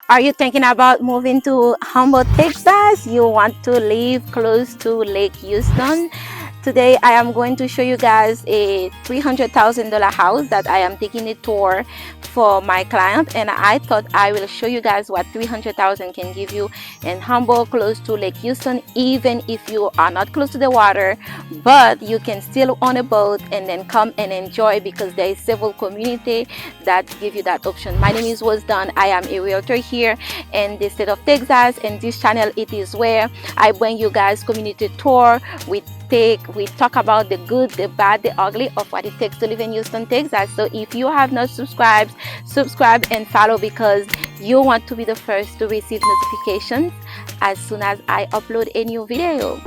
Are you thinking about moving to Humble, Texas? You want to live close to Lake Houston? Today I am going to show you guys a $300,000 house that I am taking a tour for my client, and I thought I will show you guys what 300,000 can give you in Humble, close to Lake Houston, even if you are not close to the water, but you can still own a boat and then come and enjoy, because there is several community that give you that option. My name is Done. I am a realtor here in the state of Texas, and this channel, it is where I bring you guys community tour. We talk about the good, the bad, the ugly of what it takes to live in Houston, Texas. So if you have not subscribed, subscribe and follow, because you want to be the first to receive notifications as soon as I upload a new video.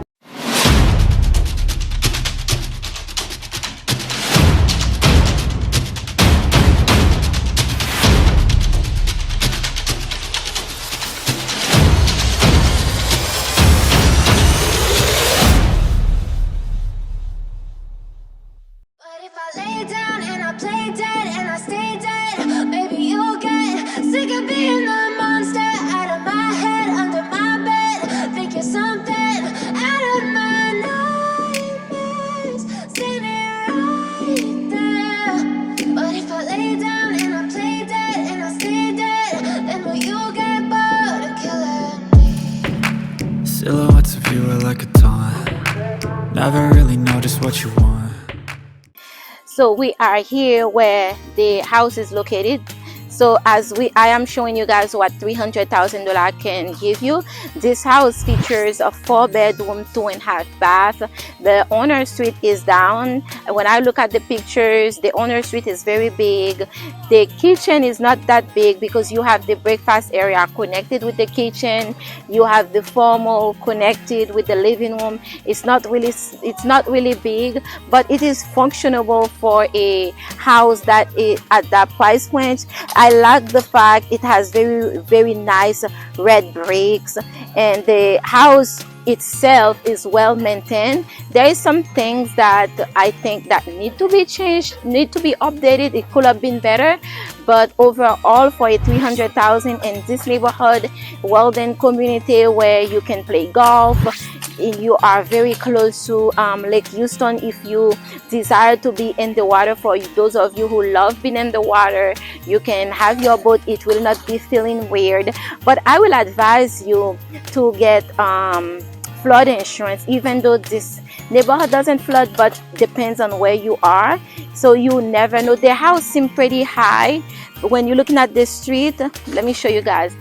Silhouettes of you are like a taunt. Never really know just what you want. So we are here where the house is located. So I am showing you guys what $300,000 can give you. This house features a 4-bedroom, 2.5 bath. The owner suite is down. When I look at the pictures, the owner suite is very big. The kitchen is not that big because you have the breakfast area connected with the kitchen. You have the formal connected with the living room. It's not really big, but it is functional for a house that is at that price point. I like the fact it has very nice red bricks, and the house itself is well maintained. There is some things that I think that need to be changed, need to be updated. It could have been better, but overall, for a $300,000 in this neighborhood, well-done community where you can play golf, you are very close to Lake Houston. If you desire to be in the water, for those of you who love being in the water, you can have your boat. It will not be feeling weird, but I will advise you to get flood insurance, even though this neighborhood doesn't flood, but depends on where you are, so you never know. The house seems pretty high when you're looking at the street. Let me show you guys.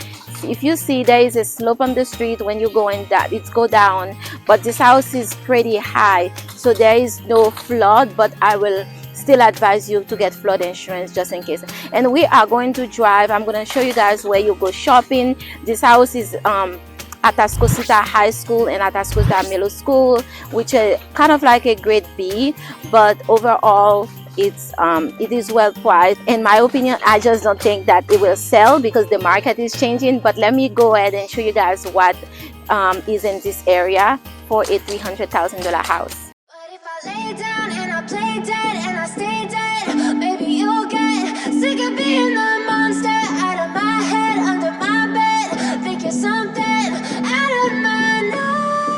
If you see, there is a slope on the street. When you go in that, it's go down, but this house is pretty high, so there is no flood, but I will still advise you to get flood insurance just in case. And we are going to drive. I'm going to show you guys where you go shopping. This house is Atascocita High School and Atascocita Middle School, which is kind of like a grade B, but overall it is well priced. In my opinion, I just don't think that it will sell because the market is changing. But let me go ahead and show you guys what is in this area for a $300,000 house. But if I lay down and I play dead and I stay dead, maybe you'll get sick of being the monster out of my head, under my bed. Think you're something out of my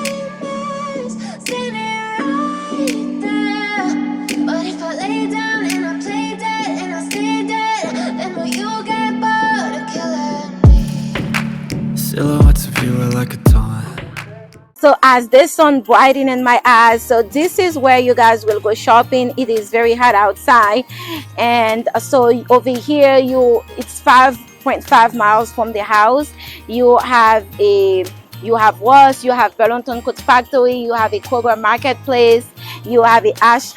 nightmares, standing right there. But if I lay down and I play dead and I stay dead, then will you get bored of killing me? Silhouettes of you are like a taunt. So as the sun brightening in my eyes, so this is where you guys will go shopping. It is very hot outside, and so over here it's 5.5 miles from the house. You have Ross, you have Burlington Coat Factory, you have a Kroger Marketplace, you have a Ash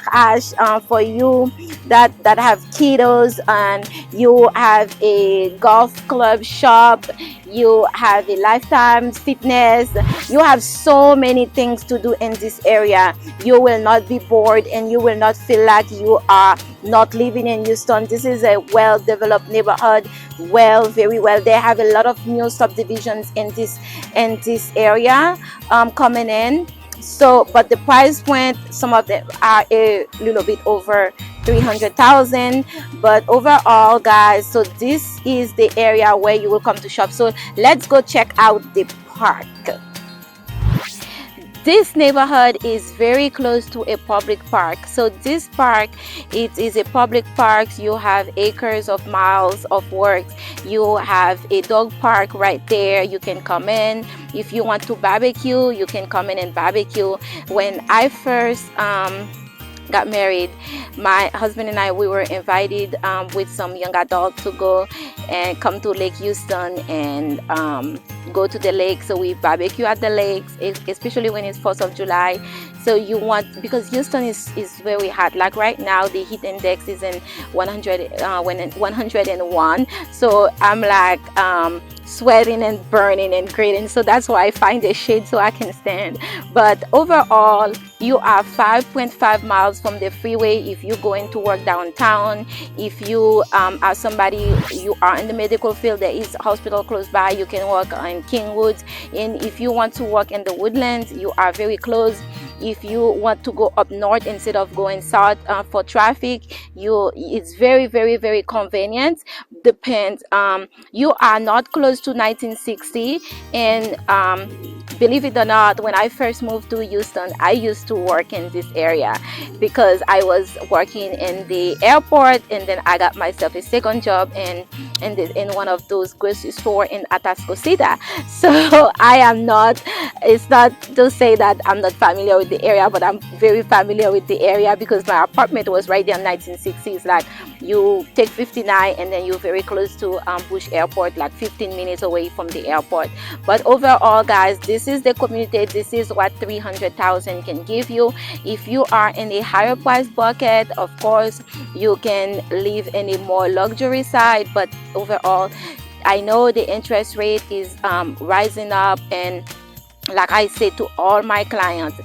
for you that have kiddos, and you have a golf club shop, you have a Lifetime Fitness. You have so many things to do in this area. You will not be bored, and you will not feel like you are not living in Houston. This is a well-developed neighborhood, very well. They have a lot of new subdivisions in this area coming in. So but the price point, some of them are a little bit over 300,000, but overall guys, so this is the area where you will come to shop. So let's go check out the park. This neighborhood is very close to a public park. So this park, it is a public park. You have acres of miles of works. You have a dog park right there. You can come in. If you want to barbecue, you can come in and barbecue. When I first got married, my husband and I, we were invited with some young adults to go and come to Lake Houston and go to the lake. So we barbecue at the lakes, especially when it's 4th of July. So you want, because Houston is very hot. Like right now, the heat index is in 101. So I'm like sweating and burning and grading. So that's why I find a shade so I can stand. But overall, you are 5.5 miles from the freeway if you're going to work downtown. If you are somebody, you are in the medical field, there is a hospital close by, you can work in Kingwoods. And if you want to work in the Woodlands, you are very close. If you want to go up north instead of going south for traffic, it's very convenient. Depends. You are not close to 1960, and believe it or not, when I first moved to Houston, I used to work in this area because I was working in the airport, and then I got myself a second job in one of those grocery store in Atascocita. So I am not, it's not to say that I'm not familiar with the area, but I'm very familiar with the area because my apartment was right there in 1960s. Like you take 59 and then you're very close to Bush Airport, like 15 minutes away from the airport. But overall guys, this is the community. This is what 300,000 can give you. If you are in a higher price bucket, of course you can live in a more luxury side, but overall I know the interest rate is rising up, and like I say to all my clients,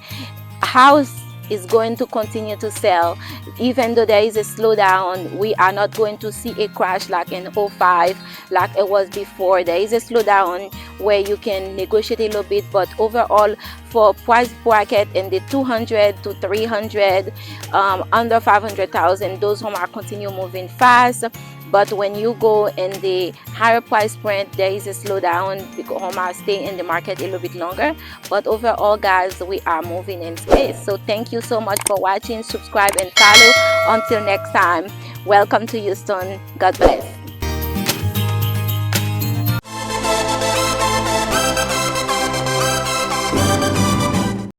house is going to continue to sell. Even though there is a slowdown, we are not going to see a crash like in 05 like it was before. There is a slowdown where you can negotiate a little bit, but overall for price bracket in the 200 to 300, under 500,000, those homes are continue moving fast. But when you go in the higher price point, there is a slowdown because homes stay in the market a little bit longer. But overall guys, we are moving in space. So thank you so much for watching. Subscribe and follow. Until next time, welcome to Houston. God bless.